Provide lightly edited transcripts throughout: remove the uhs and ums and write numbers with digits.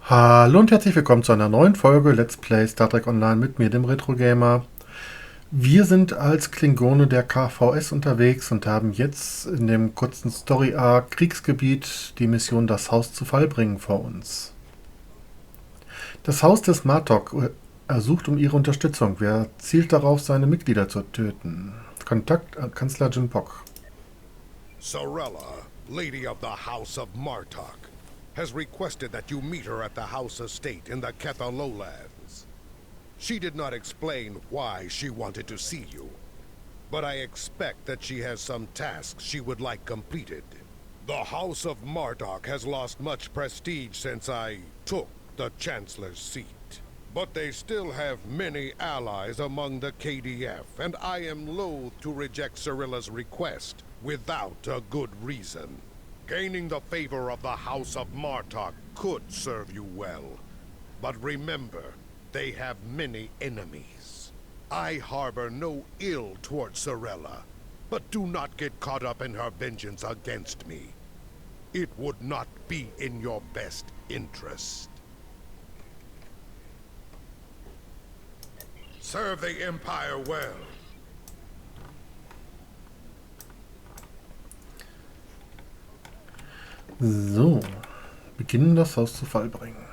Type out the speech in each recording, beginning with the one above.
Hallo und herzlich willkommen zu einer neuen Folge Let's Play Star Trek Online mit mir, dem Retro-Gamer. Wir sind als Klingone der KVS unterwegs und haben jetzt in dem kurzen Story-Arc Kriegsgebiet die Mission, das Haus zu Fall bringen, vor uns. Das Haus des Martok ersucht um ihre Unterstützung. Wer zielt darauf, seine Mitglieder zu töten? Kontakt an Kanzler Jim Pock. Sorella, Lady of the House of Martok, has requested that you meet her at the House estate in the Ketha lowlands. She did not explain why she wanted to see you, but I expect that she has some tasks she would like completed. The House of Martok has lost much prestige since I took the Chancellor's seat, but they still have many allies among the KDF, and I am loath to reject Cirilla's request without a good reason. Gaining the favor of the House of Martok could serve you well. But remember, they have many enemies. I harbor no ill towards Cirilla, but do not get caught up in her vengeance against me. It would not be in your best interest. Serve the Empire well. So, beginnen das Haus zu Fall bringen.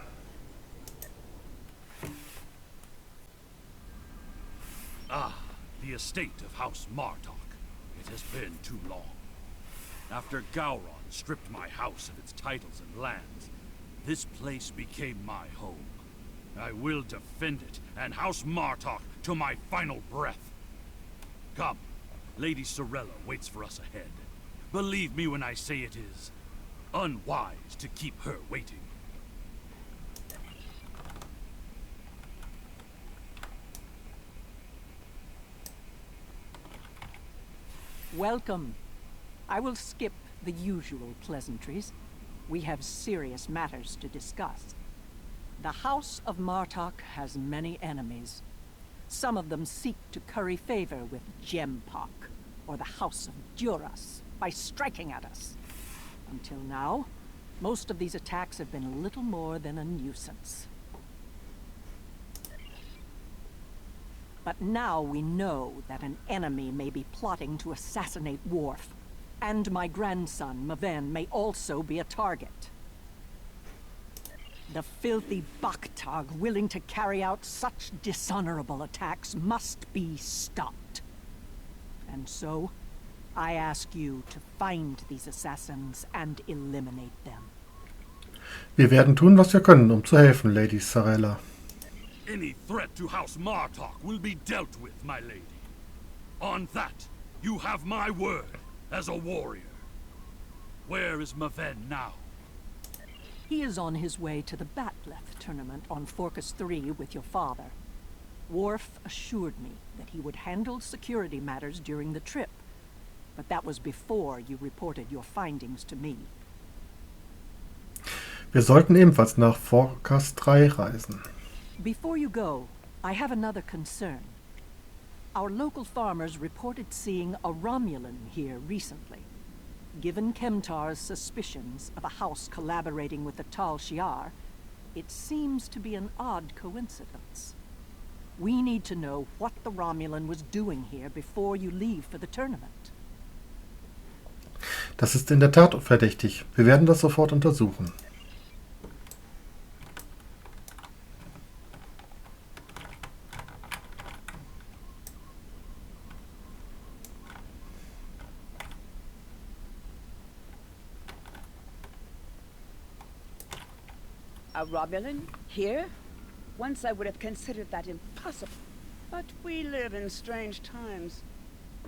Ah, the estate of House Martok. It has been too long. After Gowron stripped my house of its titles and lands, this place became my home. I will defend it and House Martok to my final breath. Come, Lady Cirilla waits for us ahead. Believe me when I say it is unwise to keep her waiting. Welcome. I will skip the usual pleasantries. We have serious matters to discuss. The House of Martok has many enemies. Some of them seek to curry favor with Gempok, or the House of Duras, by striking at us. Until now, most of these attacks have been little more than a nuisance. But now we know that an enemy may be plotting to assassinate Worf, and my grandson, Maven, may also be a target. The filthy Baktag willing to carry out such dishonorable attacks must be stopped. And so, I ask you to find these assassins and eliminate them. Wir werden tun, was wir können, um zu helfen, Lady Cirilla. Any threat to House Martok will be dealt with, my lady. On that, you have my word as a warrior. Where is Maven now? He is on his way to the Batleth tournament on Forcus 3 with your father. Worf assured me that he would handle security matters during the trip, but that was before you reported your findings to me. Wir sollten ebenfalls nach Forcas 3 reisen. Before you go, I have another concern. Our local farmers reported seeing a Romulan here recently. Given Kemtar's suspicions of a house collaborating with the Tal Shiar, it seems to be an odd coincidence. We need to know what the Romulan was doing here before you leave for the tournament. Das ist in der Tat verdächtig. Wir werden das sofort untersuchen. A Romulan? Here? Once I would have considered that impossible. But we live in strange times.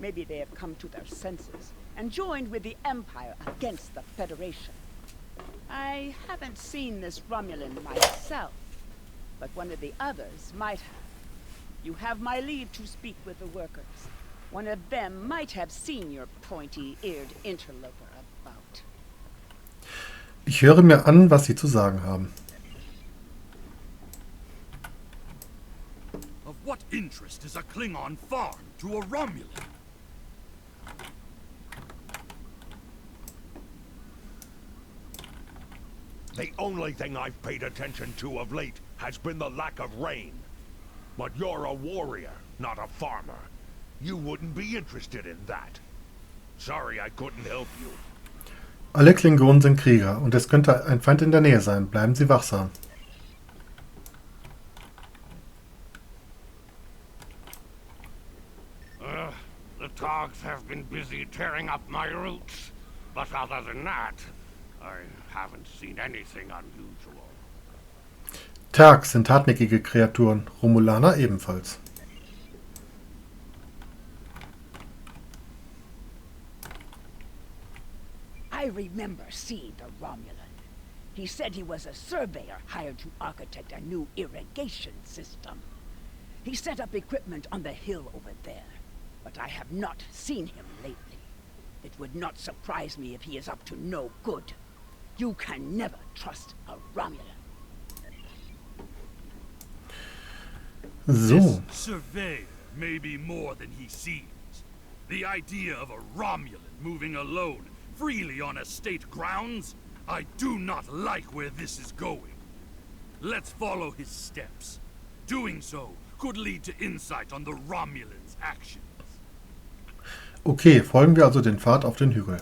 Maybe they have come to their senses and joined with the Empire against the Federation. I haven't seen this Romulan myself, but one of the others might have. You have my leave to speak with the workers. One of them might have seen your pointy-eared interloper about. Ich höre mir an, was Sie zu sagen haben. Of what interest is a Klingon farm to a Romulan? The only thing I've paid attention to of late has been the lack of rain. But you're a warrior, not a farmer. You wouldn't be interested in that. Sorry I couldn't help you. Alle Klingonen sind Krieger und es könnte ein Feind in der Nähe sein. Bleiben Sie wachsam. The Togs have been busy tearing up my roots. But other than that, I haven't seen anything unusual. Tags sind hartnäckige Kreaturen, Romulaner ebenfalls. I remember seeing the Romulan. He said he was a surveyor hired to architect a new irrigation system. He set up equipment on the hill over there, but I have not seen him lately. It would not surprise me if he is up to no good. You can never trust a Romulan. So. This surveyor may be more than he seems. The idea of a Romulan moving alone, freely on estate grounds? I do not like where this is going. Let's follow his steps. Doing so could lead to insight on the Romulans' actions. Okay, folgen wir also den Pfad auf den Hügel.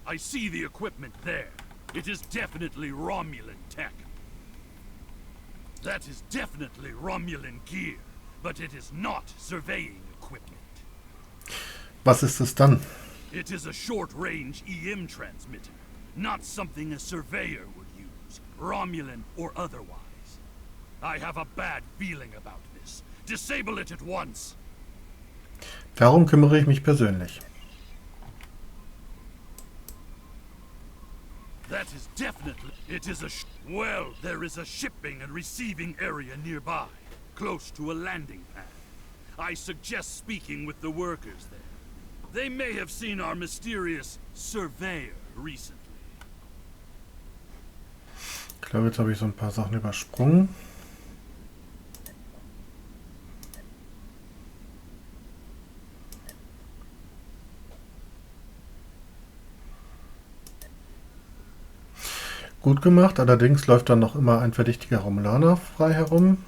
I see the equipment there. It is definitely Romulan tech. That is definitely Romulan gear, but it is not surveying equipment. Was ist es dann? It is a short-range EM transmitter, not something a surveyor would use, Romulan or otherwise. I have a bad feeling about this. Disable it at once. Darum kümmere ich mich persönlich. That is definitely... It is a... Well, there is a shipping and receiving area nearby, close to a landing pad. I suggest speaking with the workers there. They may have seen our mysterious surveyor recently. Ich glaube, jetzt habe ich so ein paar Sachen übersprungen. Gut gemacht, allerdings läuft dann noch immer ein verdächtiger Romulaner frei herum.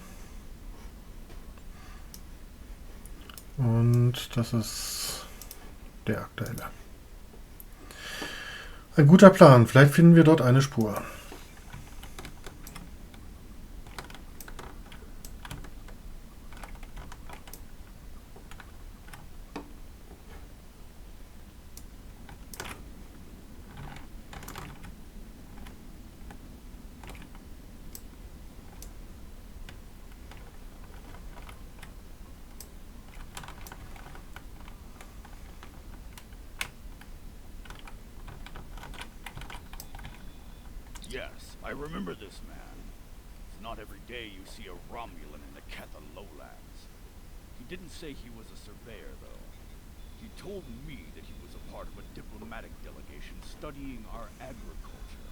Und das ist der aktuelle. Ein guter Plan, vielleicht finden wir dort eine Spur. Yes, I remember this man. It's not every day you see a Romulan in the Gecata lowlands. He didn't say he was a surveyor, though. He told me that he was a part of a diplomatic delegation studying our agriculture.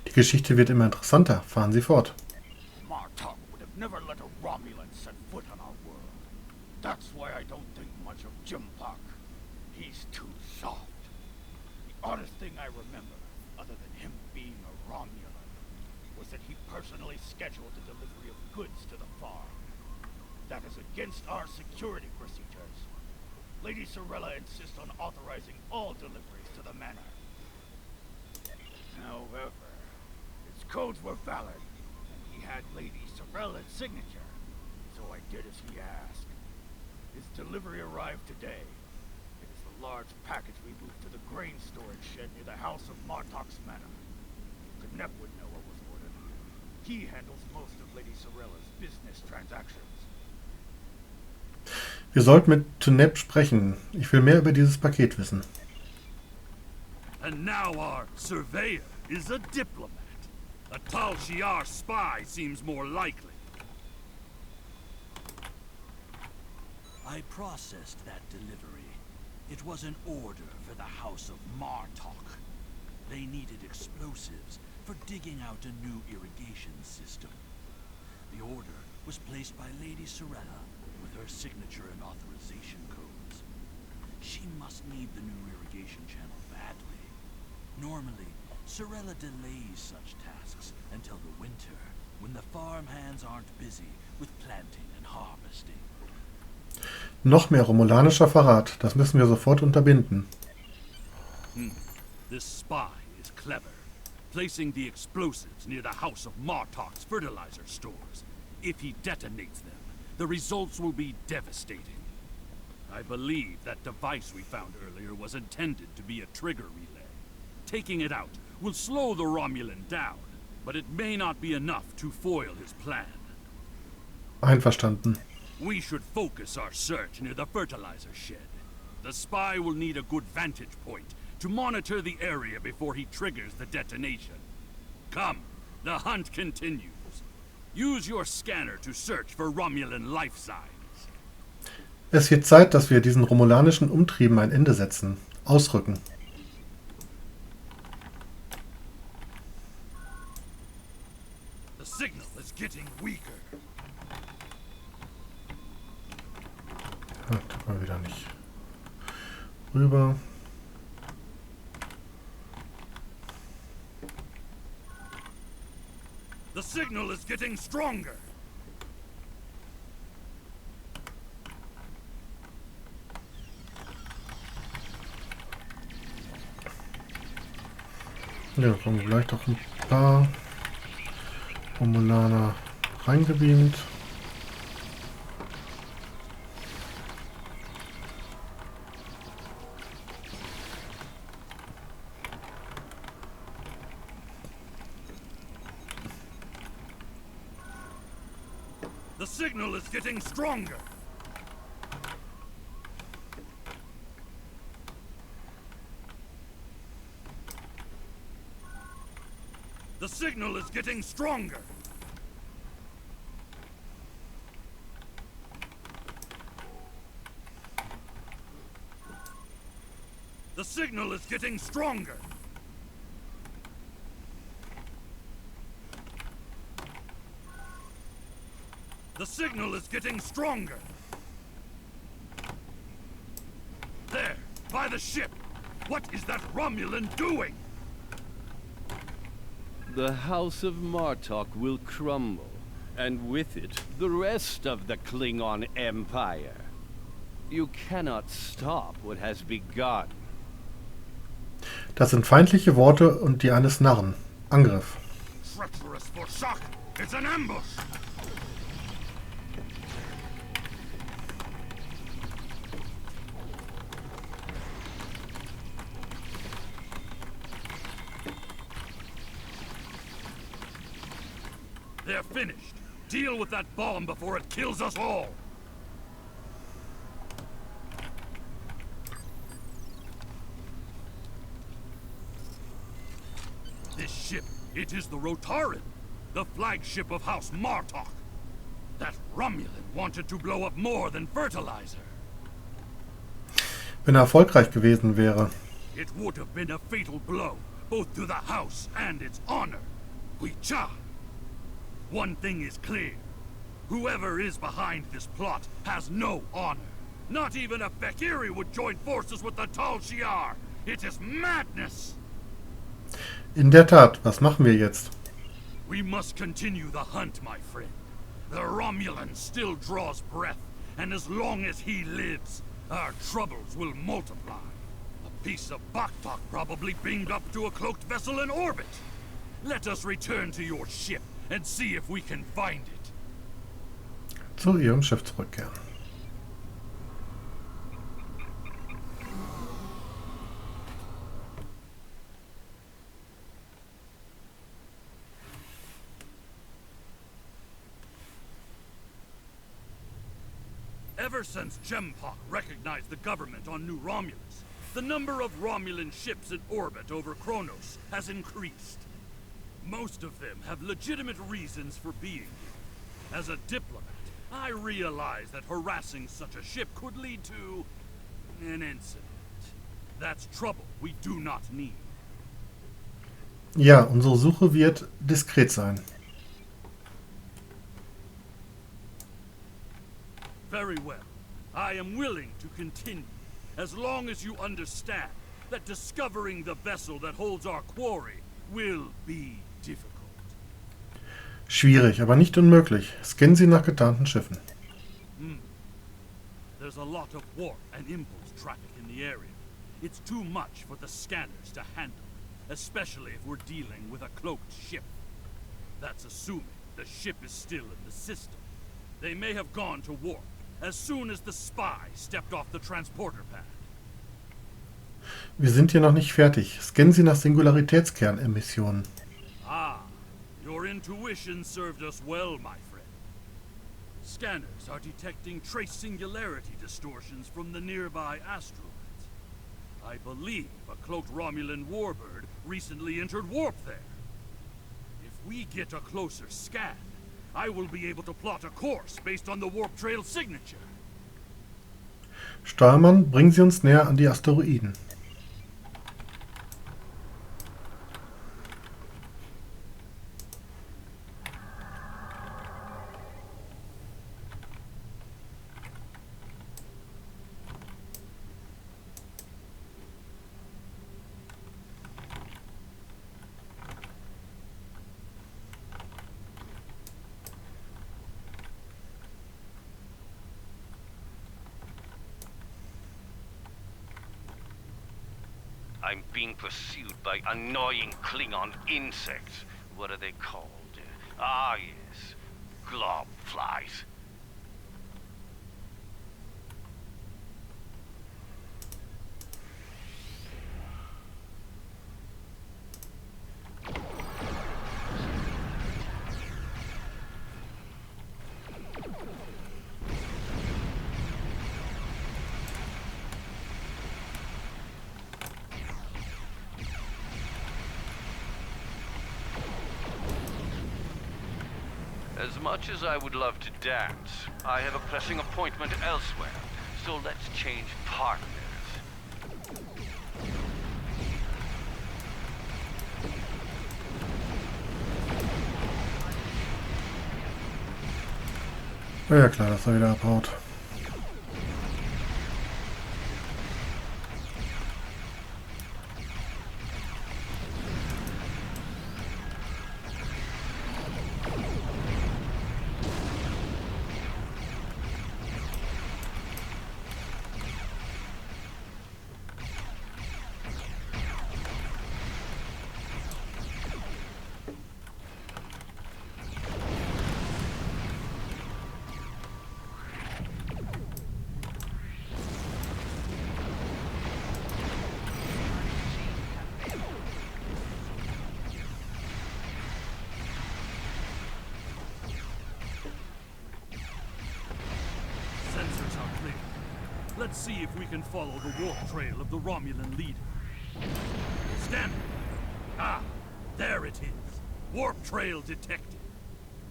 Die Geschichte wird immer interessanter. Fahren Sie fort. Martok would have never let a Romulan set foot on our world. That's why I don't think much of Jimpak. He's too soft. The oddest thing I remember, other than him being a Romulan, was that he personally scheduled the delivery of goods to the farm. That is against our security procedures. Lady Sorella insists on authorizing all deliveries to the manor. However, his codes were valid, and he had Lady Sorella's signature, so I did as he asked. His delivery arrived today. It is the large package we moved to the grain storage shed near the House of Martok's manor. Knep would know what was ordered. He handles most of Lady Sorella's business transactions. Wir sollten mit Knep sprechen. Ich will mehr über dieses Paket wissen. And now our surveyor is a diplomat. A Tal Shiar spy seems more likely. I processed that delivery. It was an order for the House of Martok. They needed explosives for digging out a new irrigation system. The order was placed by Lady Sorella with her signature and authorization codes. She must need the new irrigation channel badly. Normally, Sorella delays such tasks until the winter, when the farm hands aren't busy with planting and harvesting. Noch mehr romulanischer Verrat. Das müssen wir sofort unterbinden. This spy is clever, placing the explosives near the House of Martok's fertilizer stores. If he detonates them, the results will be devastating. I believe that device we found earlier was intended to be a trigger relay. Taking it out will slow the Romulan down, but it may not be enough to foil his plan. Einverstanden. We should focus our search near the fertilizer shed. The spy will need a good vantage point to monitor the area before he triggers the detonation. Come, the hunt continues. Use your scanner to search for Romulan life signs. Es wird Zeit, dass wir diesen romulanischen Umtrieben ein Ende setzen. Ausrücken. The signal is getting weaker. Ja, tut mal wieder nicht. Rüber. The signal is getting stronger. Ja, kommen gleich doch ein paar Romulaner reingebeamt. The signal is getting stronger. The signal is getting stronger. The signal is getting stronger. The signal is getting stronger. There, by the ship. What is that Romulan doing? The House of Martok will crumble, and with it, the rest of the Klingon Empire. You cannot stop what has begun. Das sind feindliche Worte und die eines Narren. Angriff. Treacherous for shock. It's an ambush. They're finished. Deal with that bomb before it kills us all. This ship, it is the Rotaran, the flagship of House Martok. That Romulan wanted to blow up more than fertilizer. Wenn er erfolgreich gewesen wäre. It would have been a fatal blow, both to the house and its honor. Huicha! One thing is clear. Whoever is behind this plot has no honor. Not even a Fekiri would join forces with the Tal Shiar. It is madness! In der Tat, was machen wir jetzt? We must continue the hunt, my friend. The Romulan still draws breath, and as long as he lives, our troubles will multiply. A piece of Baktok probably beamed up to a cloaked vessel in orbit. Let us return to your ship and see if we can find it. Zu ihrem Schiff zurückkehren. Ever since Gempok recognized the government on New Romulus, the number of Romulan ships in orbit over Kronos has increased. Most of them have legitimate reasons for being here. As a diplomat, I realize that harassing such a ship could lead to an incident. That's trouble we do not need. Ja, unsere Suche wird diskret sein. Very well. I am willing to continue, as long as you understand that discovering the vessel that holds our quarry will be difficult. Schwierig, aber nicht unmöglich. Scannen Sie nach getarnten Schiffen. There's a lot of warp and impulse traffic in the area. It's too much for the scanners to handle, especially if we're dealing with a cloaked ship. That's assuming the ship is still in the system. They may have gone to warp as soon as the spy stepped off the transporter pad. Wir sind hier noch nicht fertig. Scannen Sie nach Singularitätskernemissionen. Ah, your intuition served us well, my friend. Scanners are detecting trace singularity distortions from the nearby asteroids. I believe a cloaked Romulan warbird recently entered warp there. If we get a closer scan, I will be able to plot a course based on the warp trail signature. Steuermann, bringen Sie uns näher an die Asteroiden. I'm being pursued by annoying Klingon insects. What are they called? Ah, yes. Glob flies. As much as I would love to dance, I have a pressing appointment elsewhere, so let's change partners. Ja klar, dass er wieder abhaut. Let's see if we can follow the warp trail of the Romulan leader. Stand! Ah, there it is. Warp trail detected.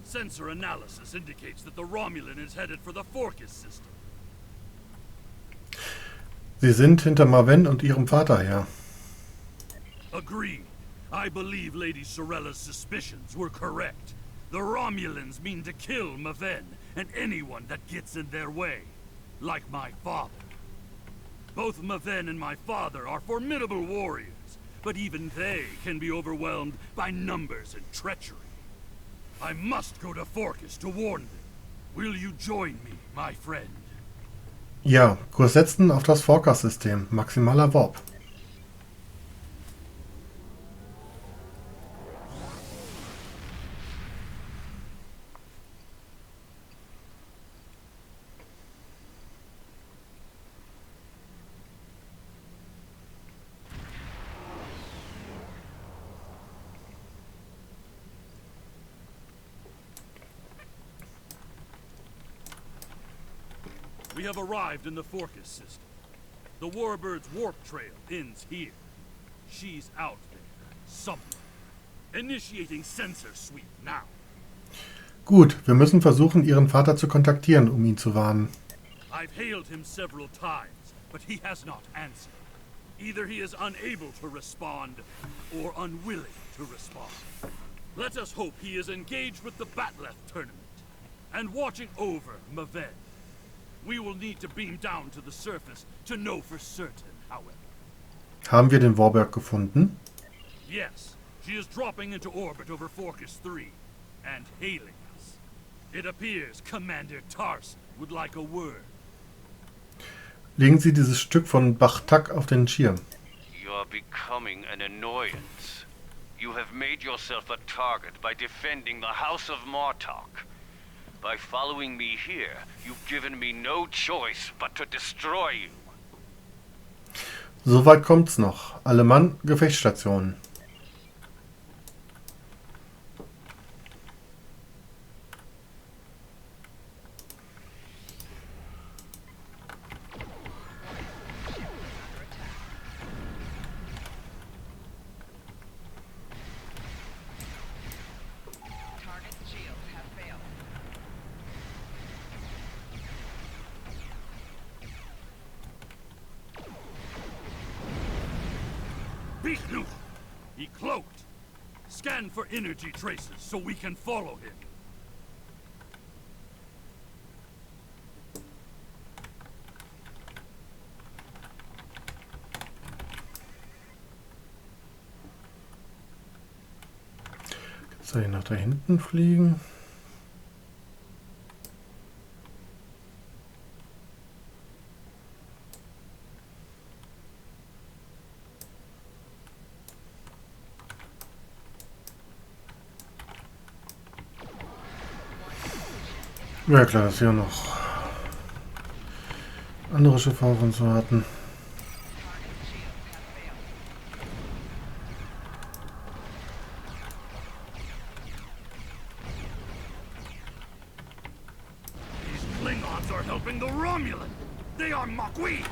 Sensor analysis indicates that the Romulan is headed for the Forcus system. Sie sind hinter Maven und ihrem Vater her. Agreed. I believe Lady Sorella's suspicions were correct. The Romulans mean to kill Maven and anyone that gets in their way. Like my father. Both Maven and my father are formidable warriors, but even they can be overwhelmed by numbers and treachery. I must go to Forcus to warn them. Will you join me, my friend? Ja, Kurs setzen auf das Forecast-System. Maximaler Warp. We have arrived in the Forcus system. The Warbird's warp trail ends here. She's out there, somewhere. Initiating sensor sweep now. Gut, wir müssen versuchen, Ihren Vater zu kontaktieren, um ihn zu warnen. I've hailed him several times, but he has not answered. Either he is unable to respond, or unwilling to respond. Let us hope he is engaged with the Batleth tournament, and watching over Maven. We will need to beam down to the surface to know for certain, however. Haben wir den Warburg gefunden? Yes, she is dropping into orbit over Forcus 3 and hailing us. It appears Commander Tarson would like a word. Legen Sie dieses Stück von Bachtak auf den Schirm. You're becoming an annoyance. You have made yourself a target by defending the House of Martok. By following me here, you've given me no choice but to destroy you. Soweit kommt's noch. Alle Mann, Gefechtsstationen. He cloaked. Scan for energy traces so we can follow him. Soll ich nach da hinten fliegen? Ja klar, dass hier noch andere Schiffe auf uns warten. These Klingons are helping the Romulan. They are Makui.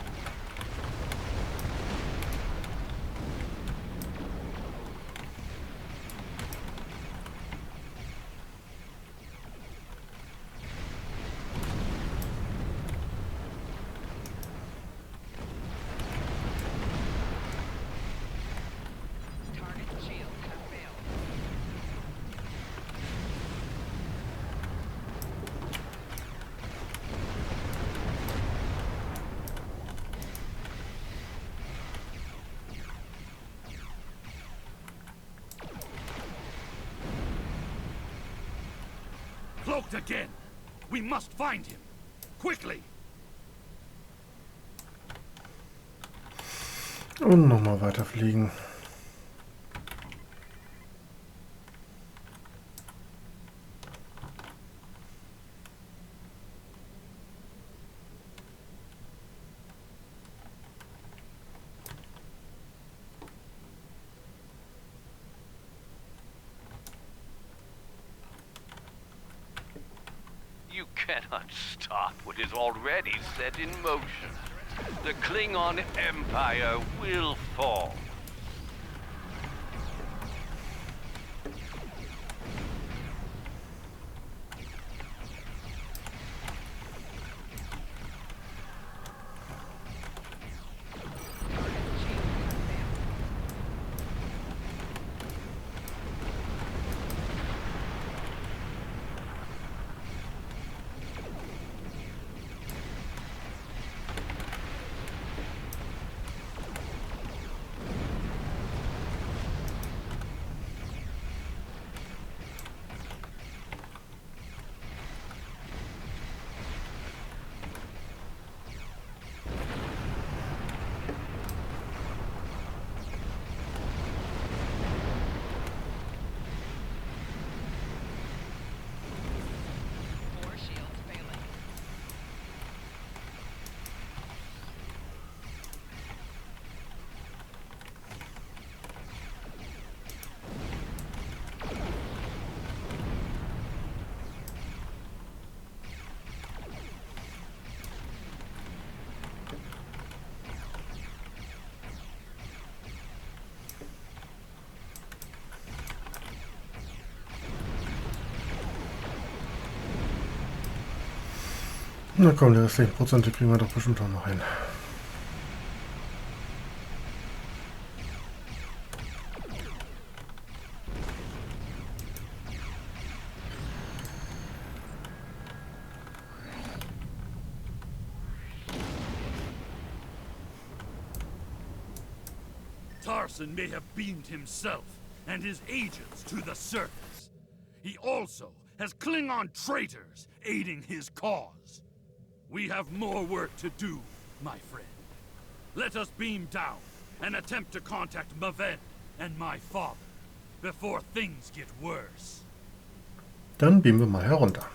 Cloaked again. We must find him. Quickly. Und nochmal weiterfliegen. You cannot stop what is already set in motion. The Klingon Empire will fall. Na komm, die restlichen Prozente kriegen wir doch bestimmt auch noch hin. Tarson may have beamed himself and his agents to the surface. He also has Klingon traitors aiding his cause. We have more work to do, my friend. Let us beam down and attempt to contact Movavi and my father before things get worse. Dann beamen wir mal herunter.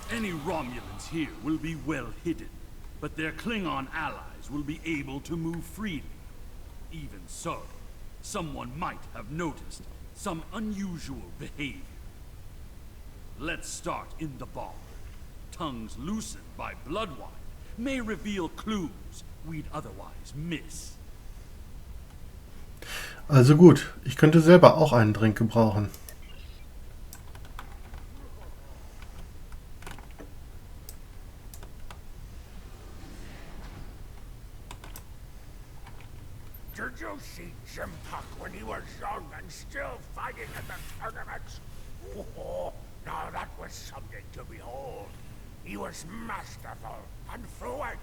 Any Romulans here will be well hidden, but their Klingon allies will be able to move freely. Even so, someone might have noticed some unusual behavior. Let's start in the bar. Tongues loosened by blood wine may reveal clues we'd otherwise miss. Also gut, ich könnte selber auch einen Drink gebrauchen. Did you see Jim Puck when he was young and still fighting in the tournaments? Oh, now that was something to behold. He was masterful and fluent,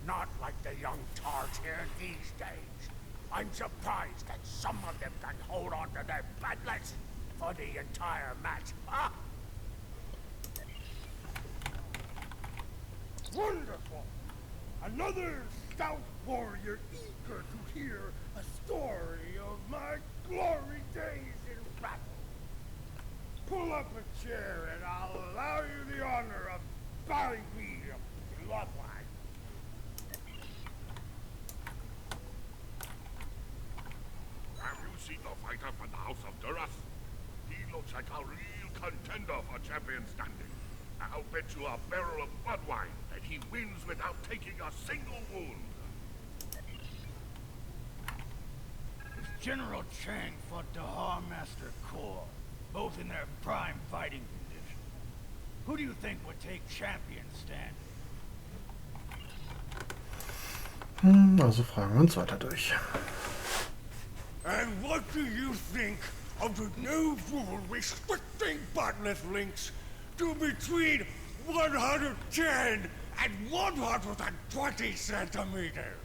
not like the young tarts here these days. I'm surprised that some of them can hold on to their badlets for the entire match. Ah! Wonderful! Another stout warrior eager to hear a story of my glory days in battle. Pull up a chair and I'll allow you the honor of bowing me a bloodline. Have you seen the fighter from the House of Duras? He looks like a real contender for champion standing. I'll bet you a barrel of blood wine that he wins without taking a single wound. General Chang fought the Master Corps, both in their prime fighting condition. Who do you think would take champion standing? Also fragen wir uns weiter durch. And what do you think of the new rule restricting botnet links to between 110 and 120 centimeters?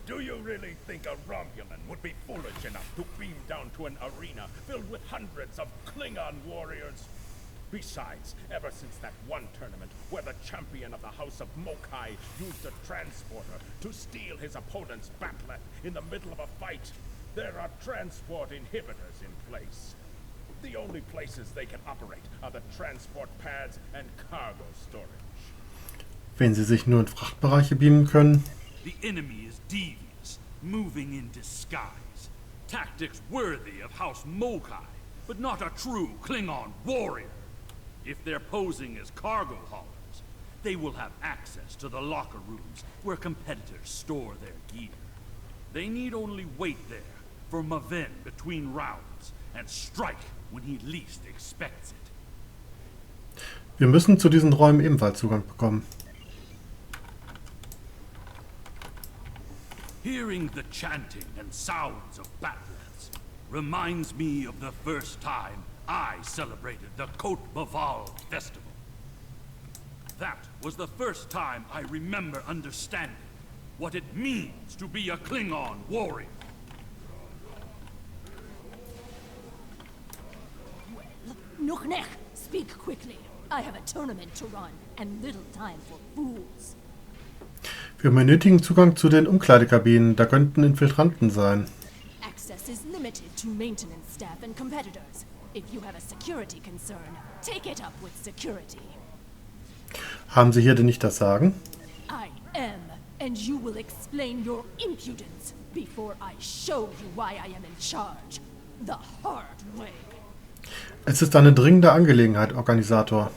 Do you really think a Romulan would be foolish enough to beam down to an arena filled with hundreds of Klingon warriors? Besides, ever since that one tournament where the champion of the House of Mokai used a transporter to steal his opponent's bat'let in the middle of a fight, there are transport inhibitors in place. The only places they can operate are the transport pads and cargo storage. Wenn sie sich nur in Frachtbereiche beamen können. The enemy is devious, moving in disguise. Tactics worthy of House Mokai, but not a true Klingon warrior. If they're posing as cargo haulers, they will have access to the locker rooms where competitors store their gear. They need only wait there for Movavi between rounds and strike when he least expects it. Wir müssen zu diesen Räumen ebenfalls Zugang bekommen. Hearing the chanting and sounds of bat'lets reminds me of the first time I celebrated the Côte Movavi festival. That was the first time I remember understanding what it means to be a Klingon warrior. Nuchnech, speak quickly. I have a tournament to run and little time for fools. Wir benötigen Zugang zu den Umkleidekabinen. Da könnten Infiltranten sein. Access is limited to maintenance staff and competitors. If you have a security concern, take it up with security. Haben Sie hier denn nicht das Sagen? I am, and you will explain your impudence before I show you why I am in charge. The hard way. Es ist eine dringende Angelegenheit, Organisator.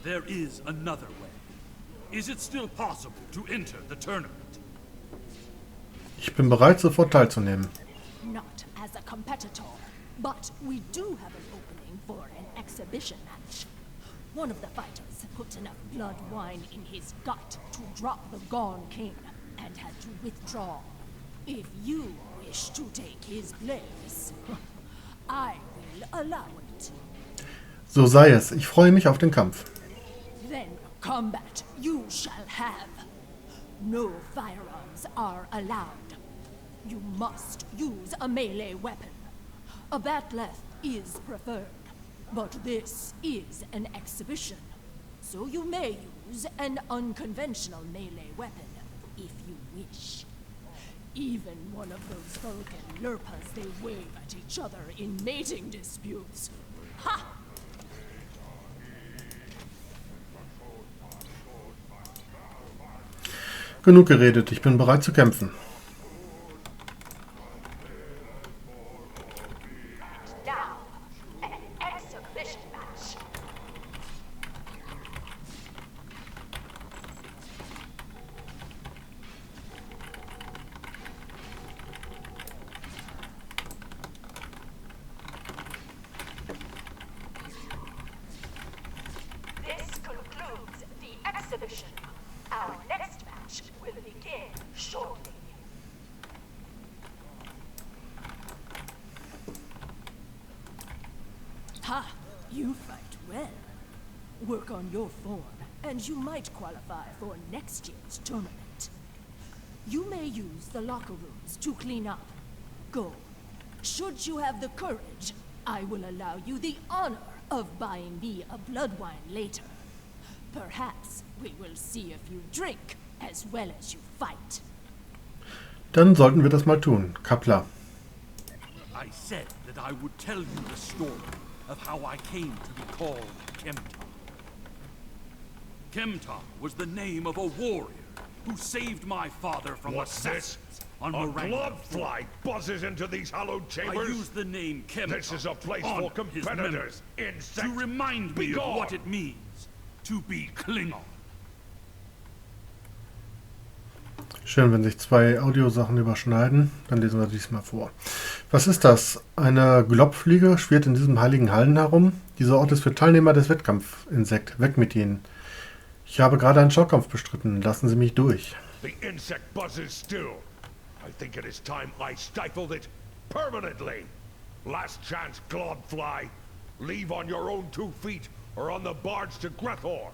There is another way. Is it still possible to enter the tournament? Ich bin bereit, sofort teilzunehmen. Not as a competitor, but we do have an opening for an exhibition match. One of the fighters put enough blood wine in his gut to drop the Gone King and had to withdraw. If you wish to take his place, I will allow it. So sei es. Ich freue mich auf den Kampf. Then combat you shall have. No firearms are allowed. You must use a melee weapon. A bat'leth is preferred, but this is an exhibition. So you may use an unconventional melee weapon, if you wish. Even one of those Vulcan lurpas they wave at each other in mating disputes. Ha! Genug geredet, ich bin bereit zu kämpfen. Ha! You fight well. Work on your form, and you might qualify for next year's tournament. You may use the locker rooms to clean up. Go. Should you have the courage, I will allow you the honor of buying me a blood wine later. Perhaps we will see if you drink as well as you fight. Dann sollten wir das mal tun. Kapla. I said that I would tell you the story of how I came to be called Kemtar. Kemtar was the name of a warrior who saved my father from assassins on Movavi. A glove fly buzzes into these hallowed chambers? I used the name Kemtar. This is a place for competitors, insects. To remind me of what it means to be Klingon. Schön, wenn sich zwei Audiosachen überschneiden. Dann lesen wir diesmal vor. Was ist das? Eine Globfliege schwirrt in diesem heiligen Hallen herum. Dieser Ort ist für Teilnehmer des Wettkampfinsekt. Weg mit ihnen. Ich habe gerade einen Schaukampf bestritten. Lassen Sie mich durch. The insect buzzes still. I think it is time I stifled it permanently. Last chance, globfly. Leave on your own 2 feet or on the barge to Grethor.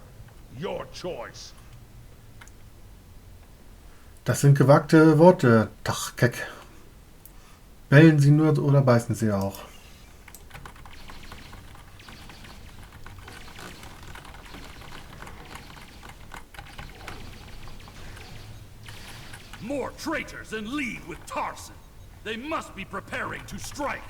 Your choice. Das sind gewagte Worte, Tachkeck. Bellen Sie nur oder beißen Sie auch? More traitors in league with Tarson. They must be preparing to strike.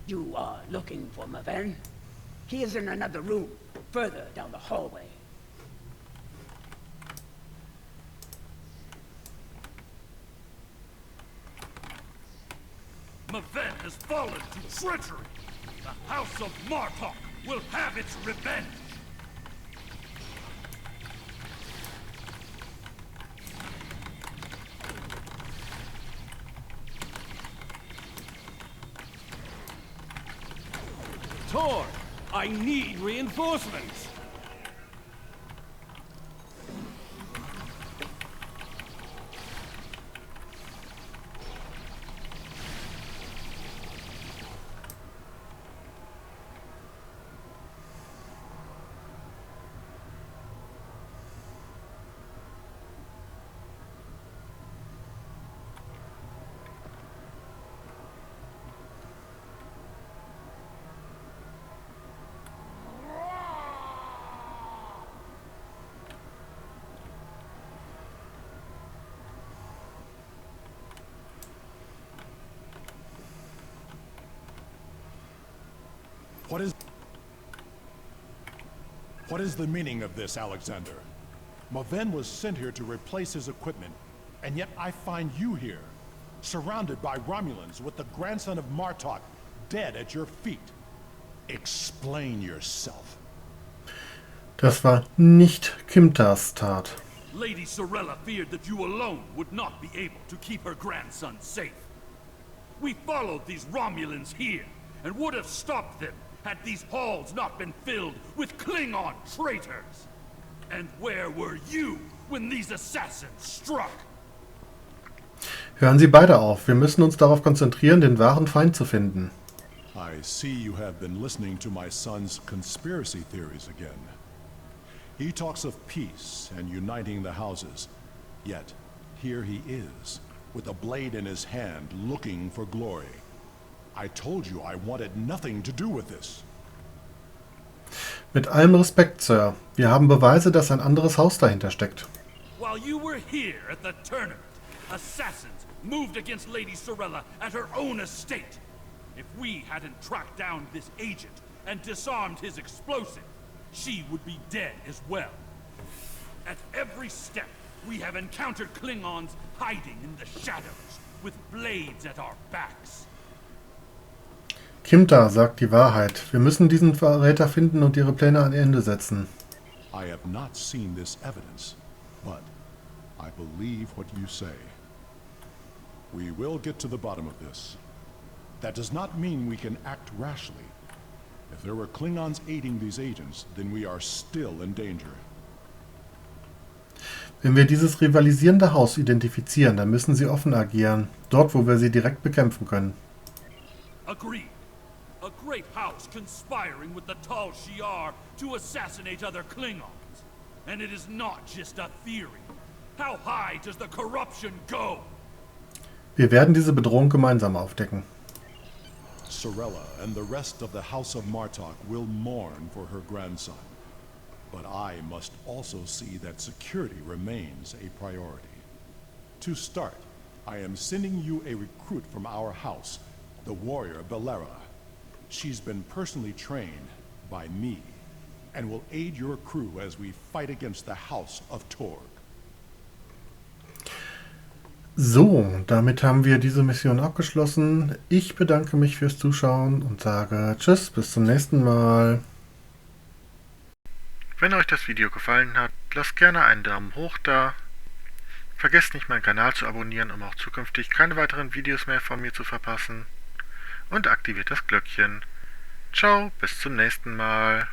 You are looking for Movavi? He is in another room, further down the hallway. Movavi has fallen to treachery. The House of Martok will have its revenge. Tor, I need reinforcements. What is the meaning of this, Alexander? Movavi was sent here to replace his equipment, and yet I find you here, surrounded by Romulans with the grandson of Martok dead at your feet. Explain yourself. Das war nicht Kimtars Tat. Lady Sorella feared that you alone would not be able to keep her grandson safe. We followed these Romulans here, and would have stopped them had these halls not been filled with Klingon traitors. And where were you when these assassins struck? Hören Sie beide auf. Wir müssen uns darauf konzentrieren, den wahren Feind zu finden. I see you have been listening to my son's conspiracy theories again. He talks of peace and uniting the houses. Yet, here he is, with a blade in his hand, looking for glory. I told you I wanted nothing to do with this. Mit allem Respekt, Sir. Wir haben Beweise, dass ein anderes Haus dahinter steckt. While you were here at the tournament, assassins moved against Lady Sorella at her own estate. If we hadn't tracked down this agent and disarmed his explosive, she would be dead as well. At every step, we have encountered Klingons hiding in the shadows, with blades at our backs. Kimta sagt die Wahrheit. Wir müssen diesen Verräter finden und ihre Pläne an ihr Ende setzen. I have not seen this evidence, but I believe what you say. We will get to the bottom of this. That does not mean we can act rashly. If there were Klingons aiding these agents, then we are still in danger. Wenn wir dieses rivalisierende Haus identifizieren, dann müssen sie offen agieren. Dort, wo wir sie direkt bekämpfen können. Agreed. A great house conspiring with the Tal Shiar to assassinate other Klingons. And it is not just a theory. How high does the corruption go? Wir werden diese Bedrohung gemeinsam aufdecken. Sorella and the rest of the House of Martok will mourn for her grandson. But I must also see that security remains a priority. To start, I am sending you a recruit from our house, the warrior Belera. She's been personally trained by me, and will aid your crew as we fight against the House of Torg. So, damit haben wir diese Mission abgeschlossen. Ich bedanke mich fürs Zuschauen und sage Tschüss, bis zum nächsten Mal. Wenn euch das Video gefallen hat, lasst gerne einen Daumen hoch da. Vergesst nicht, meinen Kanal zu abonnieren, um auch zukünftig keine weiteren Videos mehr von mir zu verpassen. Und aktiviert das Glöckchen. Ciao, bis zum nächsten Mal.